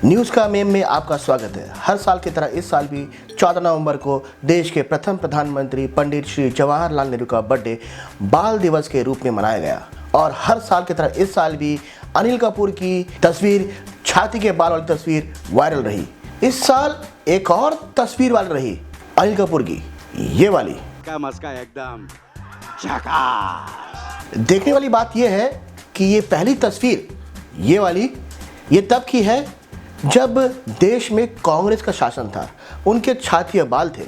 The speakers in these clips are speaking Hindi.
न्यूज़ का मेम में आपका स्वागत है। हर साल की तरह इस साल भी 14 नवंबर को देश के प्रथम प्रधानमंत्री पंडित श्री जवाहरलाल नेहरू का बर्थडे बाल दिवस के रूप में मनाया गया। और हर साल की तरह इस साल भी अनिल कपूर की तस्वीर, छाती के बाल वाली तस्वीर वायरल रही। इस साल एक और तस्वीर वायरल रही अनिल कपूर की, ये वाली। क्या मस्का एकदम झकास। देखने वाली बात यह है कि ये पहली तस्वीर, ये वाली, ये तब की है जब देश में कांग्रेस का शासन था। उनके छाती बाल थे।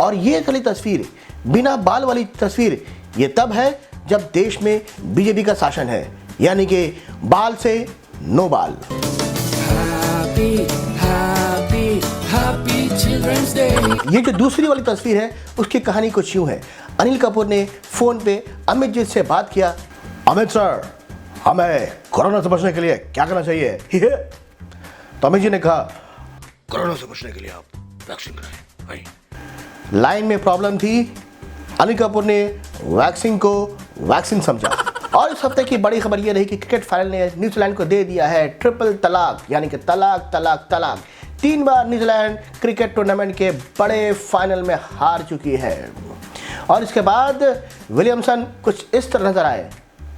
और ये वाली तस्वीर, बिना बाल वाली तस्वीर, ये तब है जब देश में बीजेपी का शासन है, यानी कि बाल से नो बाल। ये जो दूसरी वाली तस्वीर है उसकी कहानी कुछ यूं है। अनिल कपूर ने फोन पे अमित जी से बात किया। अमित सर, हमें कोरोना से बचने के लिए क्या करना चाहिए? तो अमित जी ने कहा, कोरोना से बचने के लिए आप वैक्सीन कराएं। लाइन में प्रॉब्लम थी। अनिल कपूर ने वैक्सीन को वैक्सीन समझा। और इस हफ्ते की बड़ी खबर यह रही कि क्रिकेट फाइनल ने न्यूजीलैंड को दे दिया है ट्रिपल तलाक, यानी कि तलाक तलाक तलाक। 3 बार न्यूजीलैंड क्रिकेट टूर्नामेंट के बड़े फाइनल में हार चुकी है। और इसके बाद विलियमसन कुछ इस तरह नजर आए,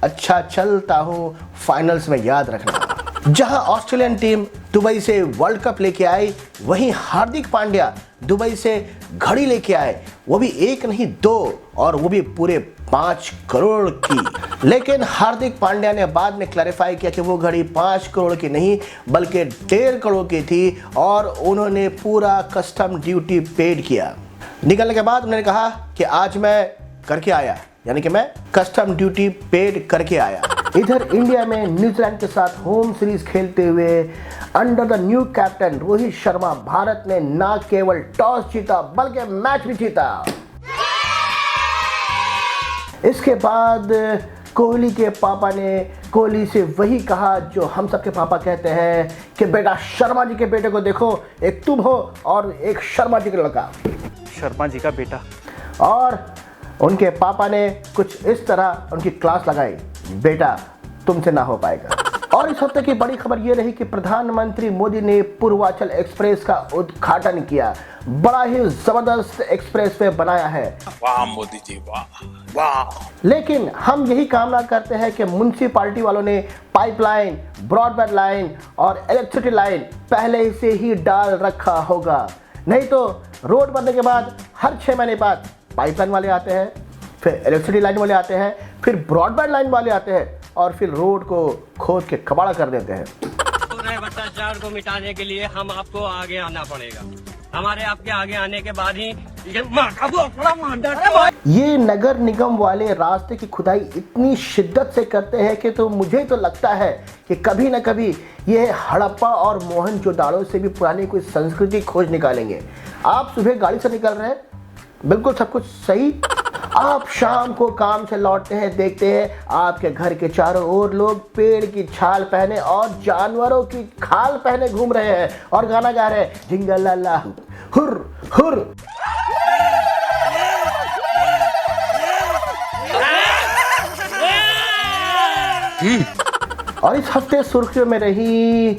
अच्छा चलता हूँ फाइनल्स में याद रखना। जहां ऑस्ट्रेलियन टीम दुबई से वर्ल्ड कप लेके आई, वहीं हार्दिक पांड्या दुबई से घड़ी लेके आए, वो भी एक नहीं 2, और वो भी पूरे 5 करोड़ की। लेकिन हार्दिक पांड्या ने बाद में क्लैरिफाई किया कि वो घड़ी 5 करोड़ की नहीं बल्कि 1.5 करोड़ की थी, और उन्होंने पूरा कस्टम ड्यूटी पेड किया। निकलने के बाद उन्होंने कहा कि आज मैं करके आया, यानी कि मैं कस्टम ड्यूटी पेड करके आया। इधर इंडिया में न्यूजीलैंड के साथ होम सीरीज खेलते हुए under the new captain Rohit Sharma, Bharat ने न केवल टॉस जीता बल्कि मैच भी जीता। इसके बाद कोहली के पापा ने कोहली से वही कहा जो हम सबके पापा कहते हैं कि बेटा, शर्मा जी के बेटे को देखो, एक तुम हो और एक शर्मा जी का लड़का। शर्मा जी का बेटा। और उनके पापा ने कुछ इस तरह उनकी क्लास लगाई, बेटा तुमसे ना हो पाएगा। और इस हफ्ते की बड़ी खबर यह रही कि प्रधानमंत्री मोदी ने पूर्वांचल एक्सप्रेस का उद्घाटन किया। बड़ा ही जबरदस्त एक्सप्रेसवे बनाया है। वाह मोदी जी, वाह वाह। लेकिन हम यही कामना करते हैं कि म्युनिसिपैलिटी वालों ने पाइपलाइन, ब्रॉडबैंड लाइन और इलेक्ट्रिसिटी लाइन पहले से ही डाल रखा होगा। नहीं तो रोड बनने के बाद हर 6 महीने बाद पाइपलाइन वाले आते हैं, फिर इलेक्ट्रिसिटी लाइन वाले आते हैं, फिर ब्रॉडबैंड लाइन वाले आते हैं, और फिर रोड को खोद के कबाड़ा कर देते हैं। भ्रष्टाचार को मिटाने के लिए हम आपको आगे आना पड़ेगा। हमारे आपके आगे आने के बाद ही ये नगर निगम वाले रास्ते की खुदाई इतनी शिद्दत से करते हैं कि तो मुझे तो लगता है कि कभी न कभी ये हड़प्पा और मोहनजोदाड़ो से भी पुरानी कोई संस्कृति खोज निकालेंगे। आप सुबह गाड़ी से निकल रहे हैं, बिल्कुल सब कुछ सही, आप शाम को काम से लौटते हैं, देखते हैं आपके घर के चारों ओर लोग पेड़ की छाल पहने और जानवरों की खाल पहने घूम रहे हैं और गाना गा रहे हैं, जिंगलाला हुर हुर। और इस हफ्ते सुर्खियों में रही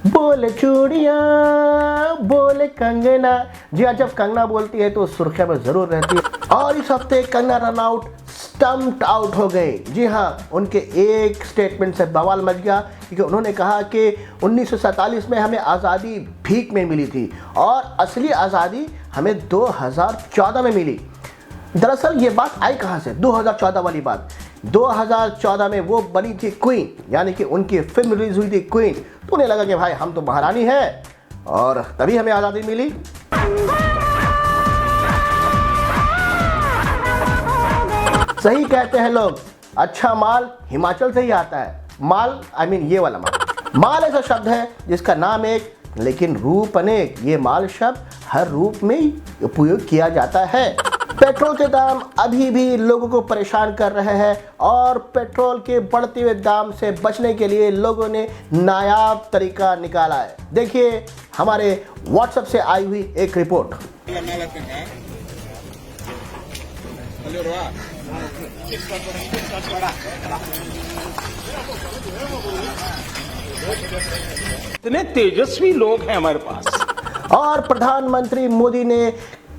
बोले चूड़ियां बोले कंगना। जी हाँ, जब कंगना बोलती है तो सुर्खियों में जरूर रहती है। और इस हफ्ते कंगना रनआउट, स्टम्प्ड आउट हो गए। जी हाँ, उनके एक स्टेटमेंट से बवाल मच गया, क्योंकि उन्होंने कहा कि 1947 में हमें आज़ादी भीख में मिली थी और असली आज़ादी हमें 2014 में मिली। दरअसल ये बात आई कहाँ से? 2014 वाली बात। 2014 में वो बनी थी क्वीन, यानी कि उनकी फिल्म रिलीज हुई थी क्वीन। तो उन्हें लगा कि भाई हम तो महारानी हैं और तभी हमें आज़ादी मिली। सही कहते हैं लोग, अच्छा माल हिमाचल से ही आता है। माल ये वाला माल। माल ऐसा शब्द है जिसका नाम एक लेकिन रूप अनेक। ये माल शब्द हर रूप में उपयोग किया जाता है। पेट्रोल के दाम अभी भी लोगों को परेशान कर रहे हैं, और पेट्रोल के बढ़ते हुए दाम से बचने के लिए लोगों ने नायाब तरीका निकाला है। देखिए हमारे व्हाट्सएप से आई हुई एक रिपोर्ट। इतने तेजस्वी लोग हैं हमारे पास। और प्रधानमंत्री मोदी ने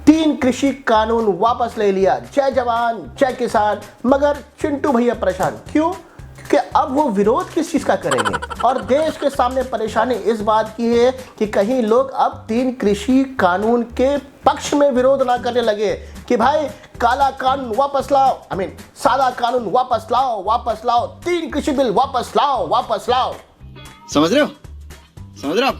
3 कृषि कानून वापस ले लिया। जय जवान जय किसान। मगर चिंटू भैया परेशान क्यों? कि अब वो विरोध किस चीज का करेंगे। और देश के सामने परेशानी इस बात की है कि कहीं लोग अब 3 कृषि कानून के पक्ष में विरोध ना करने लगे कि भाई काला कानून वापस लाओ, सादा कानून वापस लाओ, 3 कृषि बिल वापस लाओ। समझ रहे हो?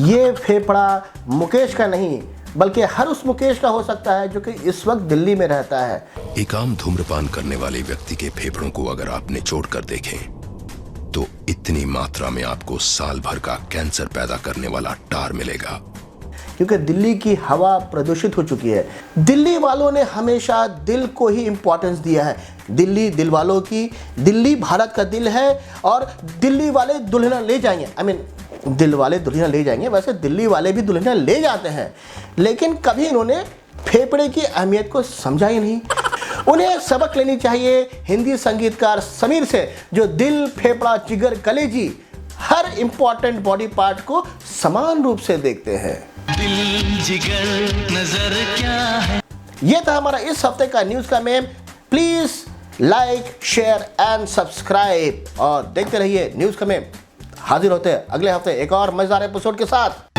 ये फेफड़ा मुकेश का नहीं बल्कि हर उस मुकेश का हो सकता है जो कि इस वक्त दिल्ली में रहता है। एक आम धूम्रपान करने वाले व्यक्ति के फेफड़ों को अगर आप निचोड़ कर देखें तो इतनी मात्रा में आपको साल भर का कैंसर पैदा करने वाला टार मिलेगा। क्योंकि दिल्ली की हवा प्रदूषित हो चुकी है। दिल्ली वालों ने हमेशा दिल को ही इंपॉर्टेंस दिया है। दिल्ली दिल वालों की, दिल्ली भारत का दिल है और दिल्ली वाले दुल्हन ले जाएंगे। दिल वाले दुल्हन ले जाएंगे, वैसे दिल्ली वाले भी दुल्हन ले जाते हैं, लेकिन कभी इन्होंने फेफड़े की अहमियत को समझा ही नहीं। उन्हें सबक लेनी चाहिए हिंदी संगीतकार समीर से, जो दिल, फेफड़ा, जिगर, कलेजी हर इंपॉर्टेंट बॉडी पार्ट को समान रूप से देखते हैं। दिल जिगर नजर क्या है। यह था हमारा इस हफ्ते का न्यूज का ma'am. Please like, share and subscribe और देखते रहिए न्यूज का मेम। हाजिर होते हैं अगले हफ्ते एक और मजेदार एपिसोड के साथ।